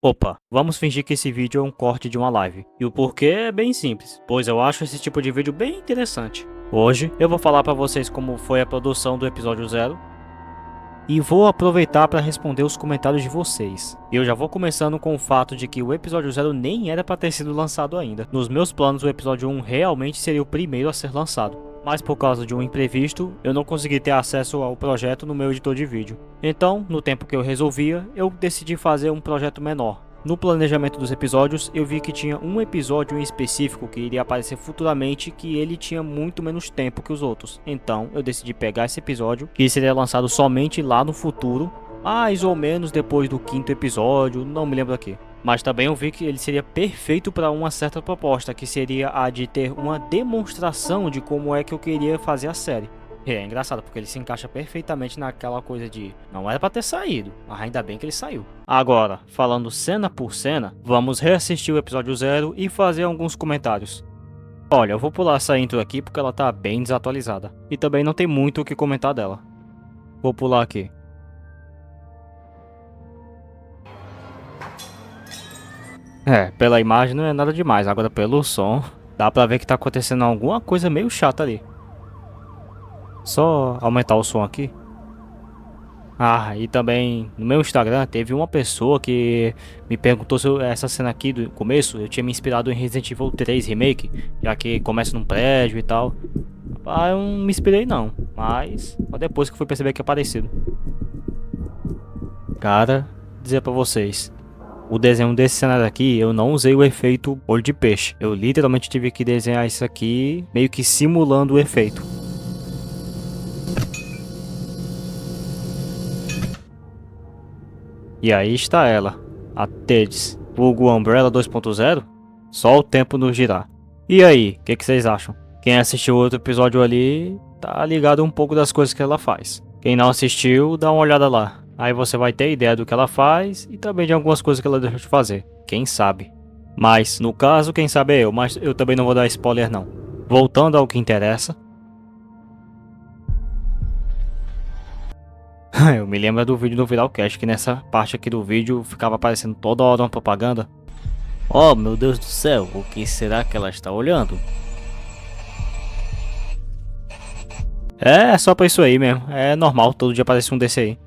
Opa, vamos fingir que esse vídeo é um corte de uma live. E o porquê é bem simples, pois eu acho esse tipo de vídeo bem interessante. Hoje eu vou falar pra vocês como foi a produção do episódio 0 e vou aproveitar para responder os comentários de vocês. Eu já vou começando com o fato de que o episódio 0 nem era para ter sido lançado ainda. Nos meus planos o episódio 1 realmente seria o primeiro a ser lançado, mas por causa de um imprevisto, eu não consegui ter acesso ao projeto no meu editor de vídeo. Então, no tempo que eu resolvia, eu decidi fazer um projeto menor. No planejamento dos episódios, eu vi que tinha um episódio em específico que iria aparecer futuramente que ele tinha muito menos tempo que os outros. Então, eu decidi pegar esse episódio, que seria lançado somente lá no futuro, mais ou menos depois do 5º episódio, não me lembro aqui. Mas também eu vi que ele seria perfeito para uma certa proposta, que seria a de ter uma demonstração de como é que eu queria fazer a série. É engraçado, porque ele se encaixa perfeitamente naquela coisa de não era pra ter saído, mas ainda bem que ele saiu. Agora, falando cena por cena, vamos reassistir o episódio 0 e fazer alguns comentários. Olha, eu vou pular essa intro aqui porque ela tá bem desatualizada. E também não tem muito o que comentar dela. Vou pular aqui. Pela imagem não é nada demais, agora pelo som, dá pra ver que tá acontecendo alguma coisa meio chata ali. Só aumentar o som aqui. E também no meu Instagram teve uma pessoa que me perguntou se essa cena aqui do começo eu tinha me inspirado em Resident Evil 3 Remake, já que começa num prédio e tal. Eu não me inspirei não, mas só depois que fui perceber que é parecido. Cara, dizer pra vocês, o desenho desse cenário aqui eu não usei o efeito olho de peixe. Eu literalmente tive que desenhar isso aqui meio que simulando o efeito. E aí está ela, a Tedes, vulgo Umbrella 2.0, só o tempo nos girar. E aí, o que vocês acham? Quem assistiu outro episódio ali, tá ligado um pouco das coisas que ela faz. Quem não assistiu, dá uma olhada lá. Aí você vai ter ideia do que ela faz e também de algumas coisas que ela deixa de fazer. Quem sabe? Mas, no caso, quem sabe é eu, mas eu também não vou dar spoiler não. Voltando ao que interessa. Eu me lembro do vídeo do Viralcast, que nessa parte aqui do vídeo ficava aparecendo toda hora uma propaganda. Oh meu Deus do céu, o que será que ela está olhando? É só pra isso aí mesmo, é normal, todo dia aparece um desse aí.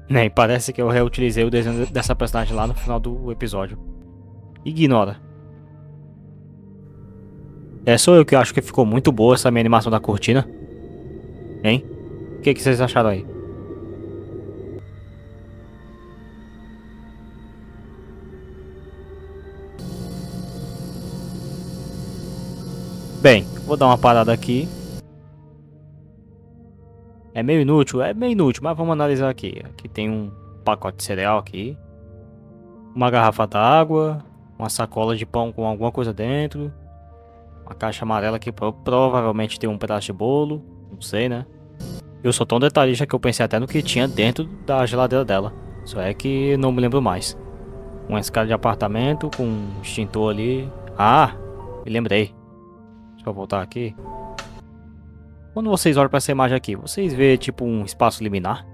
Nem parece que eu reutilizei o desenho dessa personagem lá no final do episódio. Ignora. Só eu que acho que ficou muito boa essa minha animação da cortina. Hein? O que vocês acharam aí? Bem, vou dar uma parada aqui. É meio inútil, mas vamos analisar aqui. Aqui tem um pacote de cereal aqui. Uma garrafa d'água. Uma sacola de pão com alguma coisa dentro. Uma caixa amarela que provavelmente tem um pedaço de bolo. Não sei, né? Eu sou tão detalhista que eu pensei até no que tinha dentro da geladeira dela. Só é que não me lembro mais. Uma escada de apartamento com um extintor ali. Me lembrei. Deixa eu voltar aqui. Quando vocês olham para essa imagem aqui, vocês vê tipo um espaço liminar?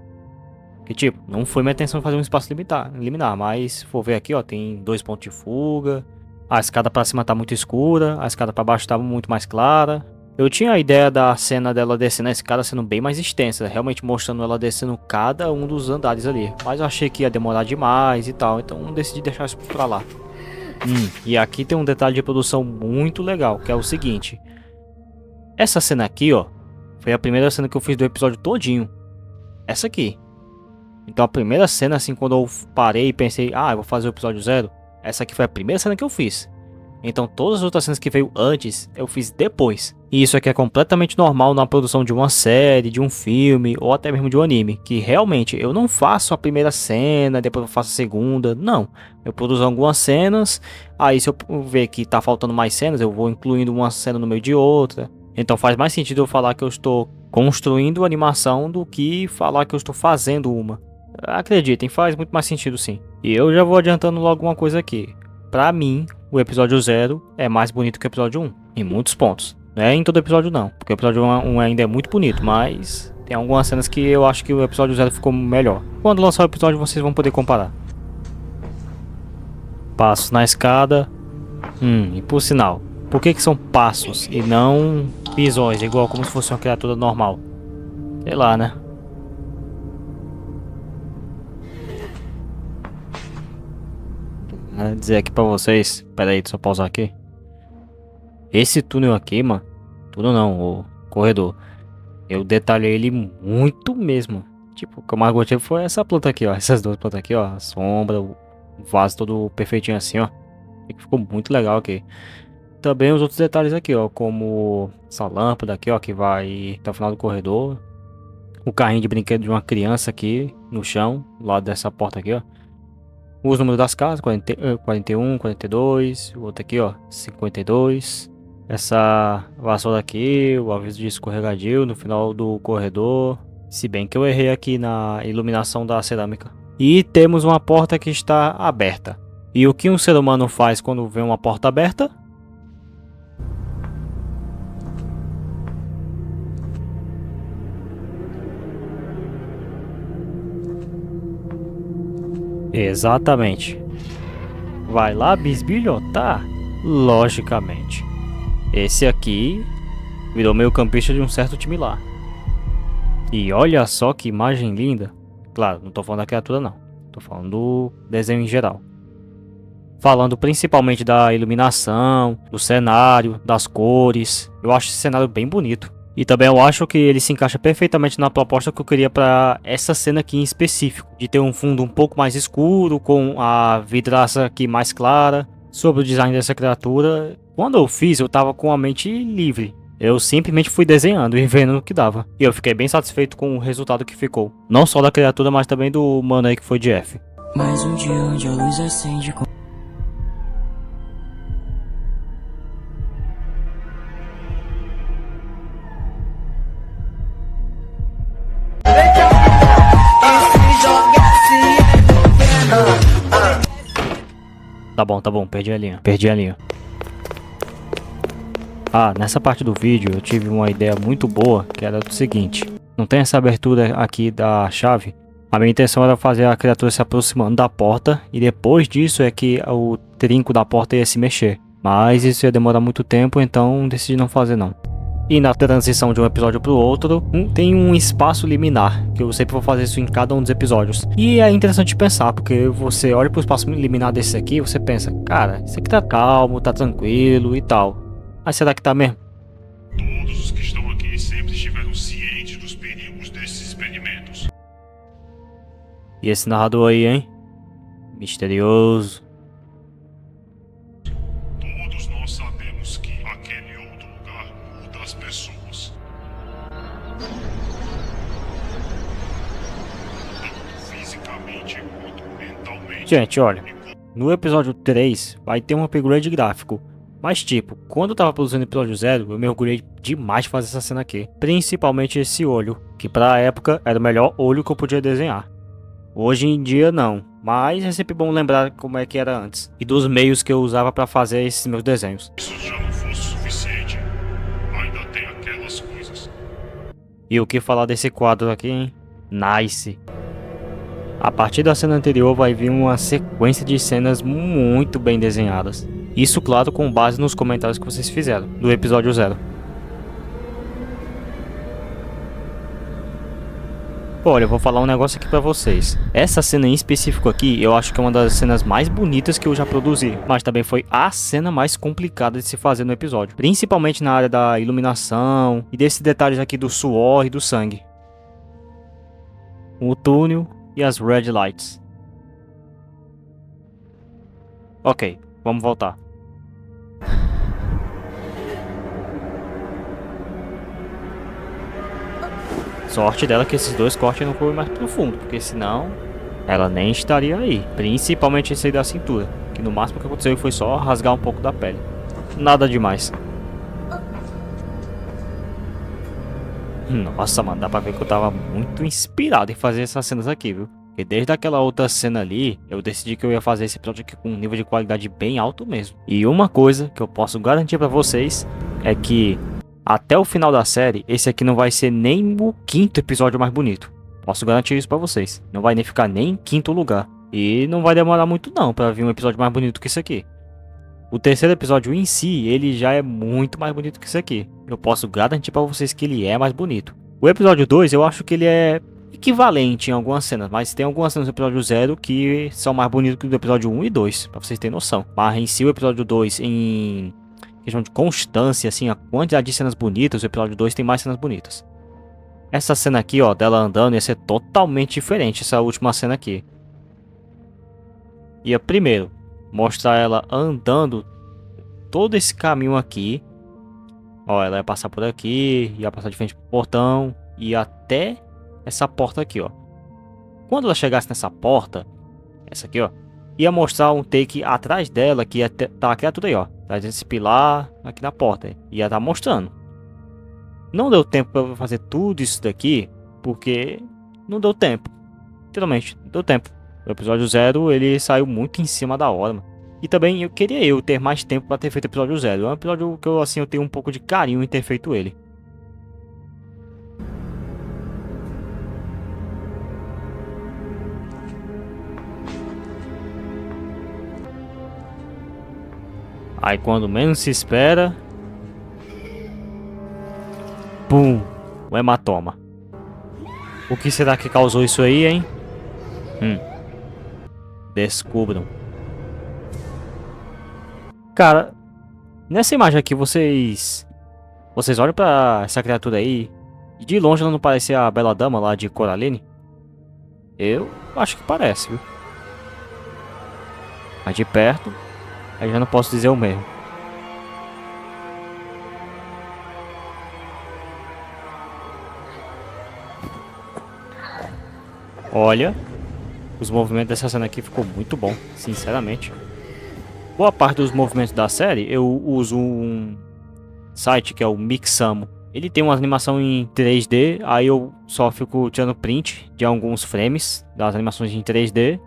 Que tipo, não foi minha intenção fazer um espaço liminar, mas se for ver aqui, ó, tem 2 pontos de fuga. A escada para cima tá muito escura, a escada para baixo tá muito mais clara. Eu tinha a ideia da cena dela descendo a escada sendo bem mais extensa, realmente mostrando ela descendo cada um dos andares ali. Mas eu achei que ia demorar demais e tal, então decidi deixar isso pra lá. E aqui tem um detalhe de produção muito legal, que é o seguinte. Essa cena aqui, ó, foi a primeira cena que eu fiz do episódio todinho. Essa aqui. Então a primeira cena, assim, quando eu parei e pensei, eu vou fazer o episódio 0, essa aqui foi a primeira cena que eu fiz. Então todas as outras cenas que veio antes, eu fiz depois. E isso aqui é completamente normal na produção de uma série, de um filme, ou até mesmo de um anime. Que realmente, eu não faço a primeira cena, depois eu faço a segunda, não. Eu produzo algumas cenas, aí se eu ver que tá faltando mais cenas, eu vou incluindo uma cena no meio de outra. Então faz mais sentido eu falar que eu estou construindo animação do que falar que eu estou fazendo uma. Acreditem, faz muito mais sentido sim. E eu já vou adiantando logo uma coisa aqui. Pra mim, o episódio 0 é mais bonito que o episódio 1, em muitos pontos. Não é em todo episódio não, porque o episódio 1 ainda é muito bonito, mas tem algumas cenas que eu acho que o episódio 0 ficou melhor. Quando lançar o episódio vocês vão poder comparar. Passos na escada. E por sinal, por que são passos e não pisões, igual como se fosse uma criatura normal? Sei lá, né? Vou dizer aqui pra vocês. Pera aí, deixa eu pausar aqui. Esse túnel aqui, mano. Túnel não, o corredor. Eu detalhei ele muito mesmo. Tipo, o que eu mais gostei foi essa planta aqui, ó. Essas duas plantas aqui, ó. A sombra, o vaso todo perfeitinho assim, ó. Ficou muito legal aqui. Também os outros detalhes aqui, ó. Como essa lâmpada aqui, ó. Que vai até o final do corredor. O carrinho de brinquedo de uma criança aqui no chão. Do lado dessa porta aqui, ó. Os números das casas. 41, 42. O outro aqui, ó. 52. Essa vassoura aqui. O aviso de escorregadio no final do corredor. Se bem que eu errei aqui na iluminação da cerâmica. E temos uma porta que está aberta. E o que um ser humano faz quando vê uma porta aberta? Exatamente. Vai lá bisbilhotar? Logicamente. Esse aqui virou meio campista de um certo time lá. E olha só que imagem linda. Claro, não tô falando da criatura não. Tô falando do desenho em geral. Falando principalmente da iluminação, do cenário, das cores. Eu acho esse cenário bem bonito. E também eu acho que ele se encaixa perfeitamente na proposta que eu queria para essa cena aqui em específico. De ter um fundo um pouco mais escuro, com a vidraça aqui mais clara. Sobre o design dessa criatura, quando eu fiz eu tava com a mente livre. Eu simplesmente fui desenhando e vendo o que dava. E eu fiquei bem satisfeito com o resultado que ficou. Não só da criatura, mas também do mano aí que foi de F. Mais um dia onde a luz acende com... Tá bom, perdi a linha. Ah, nessa parte do vídeo eu tive uma ideia muito boa, que era o seguinte. Não tem essa abertura aqui da chave? A minha intenção era fazer a criatura se aproximando da porta, e depois disso é que o trinco da porta ia se mexer. Mas isso ia demorar muito tempo, então decidi não fazer não. E na transição de um episódio para o outro, tem um espaço liminar, que eu sempre vou fazer isso em cada um dos episódios. E é interessante pensar, porque você olha para o espaço liminar desse aqui e você pensa, cara, isso aqui tá calmo, tá tranquilo e tal. Mas será que tá mesmo? Todos os que estão aqui sempre estiveram cientes dos perigos desses experimentos. E esse narrador aí, hein? Misterioso. Todos nós sabemos que aquele outro lugar muda as pessoas. Tanto fisicamente quanto mentalmente. Gente, olha. No episódio 3 vai ter um upgrade gráfico. Mas tipo, quando eu tava produzindo o episódio 0, eu me orgulhei demais de fazer essa cena aqui. Principalmente esse olho, que pra época era o melhor olho que eu podia desenhar. Hoje em dia não, mas é sempre bom lembrar como é que era antes. E dos meios que eu usava pra fazer esses meus desenhos. Se isso já não fosse suficiente, ainda tem aquelas coisas. E o que falar desse quadro aqui, hein? Nice! A partir da cena anterior vai vir uma sequência de cenas muito bem desenhadas. Isso, claro, com base nos comentários que vocês fizeram, do episódio 0. Olha, eu vou falar um negócio aqui pra vocês. Essa cena em específico aqui, eu acho que é uma das cenas mais bonitas que eu já produzi. Mas também foi a cena mais complicada de se fazer no episódio. Principalmente na área da iluminação e desses detalhes aqui do suor e do sangue. O túnel e as red lights. Ok, vamos voltar. Sorte dela que esses dois cortes não foram mais profundo, porque senão ela nem estaria aí. Principalmente esse aí da cintura, que no máximo que aconteceu foi só rasgar um pouco da pele. Nada demais. Nossa, mano, dá pra ver que eu tava muito inspirado em fazer essas cenas aqui, viu? Porque desde aquela outra cena ali, eu decidi que eu ia fazer esse episódio aqui com um nível de qualidade bem alto mesmo. E uma coisa que eu posso garantir pra vocês é que até o final da série, esse aqui não vai ser nem o 5º episódio mais bonito. Posso garantir isso pra vocês. Não vai nem ficar nem em 5º lugar. E não vai demorar muito não pra vir um episódio mais bonito que isso aqui. O terceiro episódio em si, ele já é muito mais bonito que isso aqui. Eu posso garantir pra vocês que ele é mais bonito. O episódio 2, eu acho que ele é equivalente em algumas cenas, mas tem algumas cenas do episódio 0 que são mais bonitas que do episódio 1 e 2, pra vocês terem noção. Mas em si, o episódio 2, em questão de constância, assim, a quantidade de cenas bonitas, o episódio 2 tem mais cenas bonitas. Essa cena aqui, ó, dela andando, ia ser totalmente diferente, essa última cena aqui. Ia primeiro mostrar ela andando todo esse caminho aqui. Ó, ela ia passar por aqui, ia passar de frente pro portão, e até essa porta aqui, ó. Quando ela chegasse nessa porta, essa aqui, ó, ia mostrar um take atrás dela, que ia tá a criatura aí, ó, atrás desse pilar aqui na porta. Ia tá mostrando. Não deu tempo pra eu fazer tudo isso daqui, porque não deu tempo. Literalmente, não deu tempo. O episódio 0, ele saiu muito em cima da hora, mano. E também eu queria ter mais tempo pra ter feito o episódio 0. É um episódio que eu, assim, eu tenho um pouco de carinho em ter feito ele. Aí quando menos se espera... Pum! O hematoma. O que será que causou isso aí, hein? Descubram. Cara, nessa imagem aqui vocês olham pra essa criatura aí e de longe ela não parece a bela dama lá de Coraline? Eu acho que parece, viu? Mas de perto, aí já não posso dizer o mesmo. Olha, os movimentos dessa cena aqui ficou muito bom, sinceramente. Boa parte dos movimentos da série eu uso um site que é o Mixamo. Ele tem uma animação em 3D, aí eu só fico tirando print de alguns frames das animações em 3D.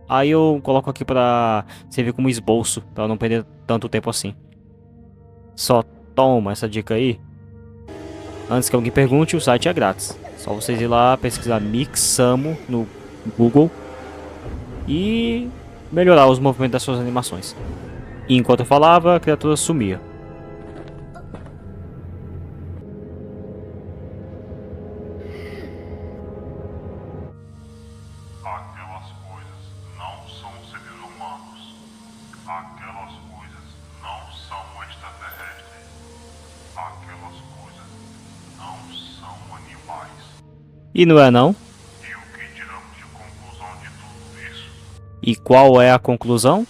Aí eu coloco aqui pra servir como esboço, pra não perder tanto tempo assim. Só toma essa dica aí. Antes que alguém pergunte, o site é grátis. Só vocês ir lá, pesquisar Mixamo no Google e melhorar os movimentos das suas animações. E enquanto eu falava, a criatura sumia. Aquelas coisas não são seres humanos. Aquelas coisas não são extraterrestres. Aquelas coisas não são animais. E não é não? E o que tiramos de conclusão de tudo isso? E qual é a conclusão?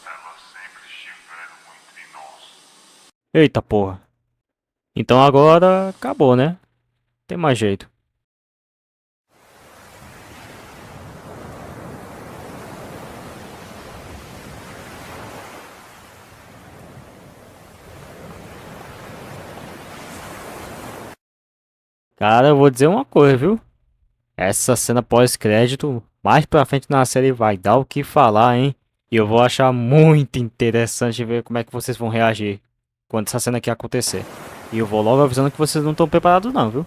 Elas sempre estiveram entre nós. Eita porra. Então agora acabou, né? Tem mais jeito. Cara, eu vou dizer uma coisa, viu? Essa cena pós-crédito, mais pra frente na série vai dar o que falar, hein? E eu vou achar muito interessante ver como é que vocês vão reagir quando essa cena aqui acontecer. E eu vou logo avisando que vocês não estão preparados não, viu?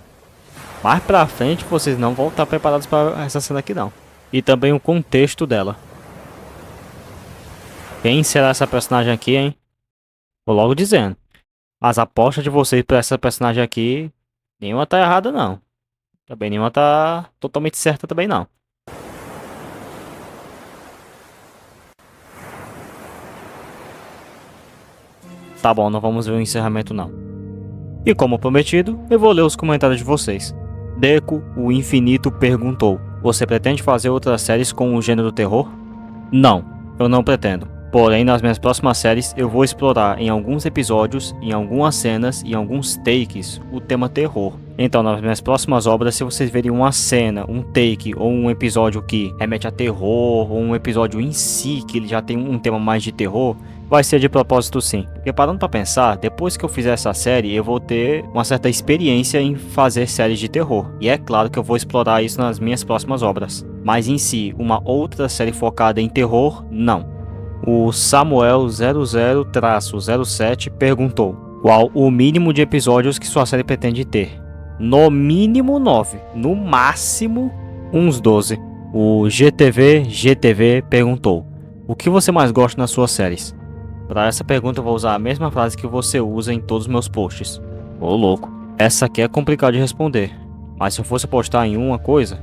Mais pra frente vocês não vão estar preparados para essa cena aqui não. E também o contexto dela. Quem será essa personagem aqui, hein? Vou logo dizendo. As apostas de vocês pra essa personagem aqui, nenhuma tá errada não. Também nenhuma tá totalmente certa também não. Tá bom, não vamos ver o encerramento não. E como prometido, eu vou ler os comentários de vocês. Deco, o Infinito, perguntou: você pretende fazer outras séries com o gênero terror? Não, eu não pretendo. Porém, nas minhas próximas séries, eu vou explorar em alguns episódios, em algumas cenas e em alguns takes, o tema terror. Então, nas minhas próximas obras, se vocês verem uma cena, um take ou um episódio que remete a terror, ou um episódio em si que ele já tem um tema mais de terror, vai ser de propósito sim. Porque parando pra pensar, depois que eu fizer essa série, eu vou ter uma certa experiência em fazer séries de terror. E é claro que eu vou explorar isso nas minhas próximas obras. Mas em si, uma outra série focada em terror, não. O Samuel 00-07 perguntou: qual o mínimo de episódios que sua série pretende ter? No mínimo 9, no máximo uns 12. O GTV perguntou: o que você mais gosta nas suas séries? Para essa pergunta eu vou usar a mesma frase que você usa em todos os meus posts. Ô louco, essa aqui é complicada de responder, mas se eu fosse apostar em uma coisa,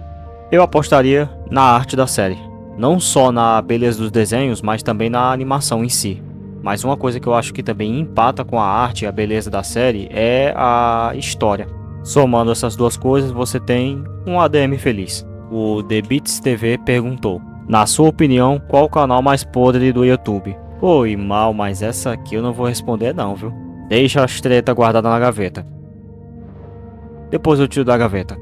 eu apostaria na arte da série. Não só na beleza dos desenhos, mas também na animação em si. Mas uma coisa que eu acho que também empata com a arte e a beleza da série é a história. Somando essas duas coisas, você tem um ADM feliz. O The Beats TV perguntou: na sua opinião, qual o canal mais podre do YouTube? Oi, mal, mas essa aqui eu não vou responder não, viu? Deixa as treta guardada na gaveta. Depois eu tiro da gaveta.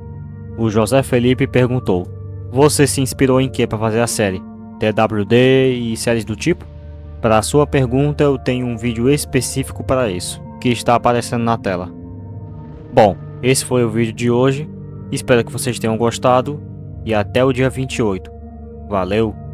O José Felipe perguntou: você se inspirou em que para fazer a série? TWD e séries do tipo? Para a sua pergunta eu tenho um vídeo específico para isso, que está aparecendo na tela. Bom, esse foi o vídeo de hoje. Espero que vocês tenham gostado e até o dia 28. Valeu!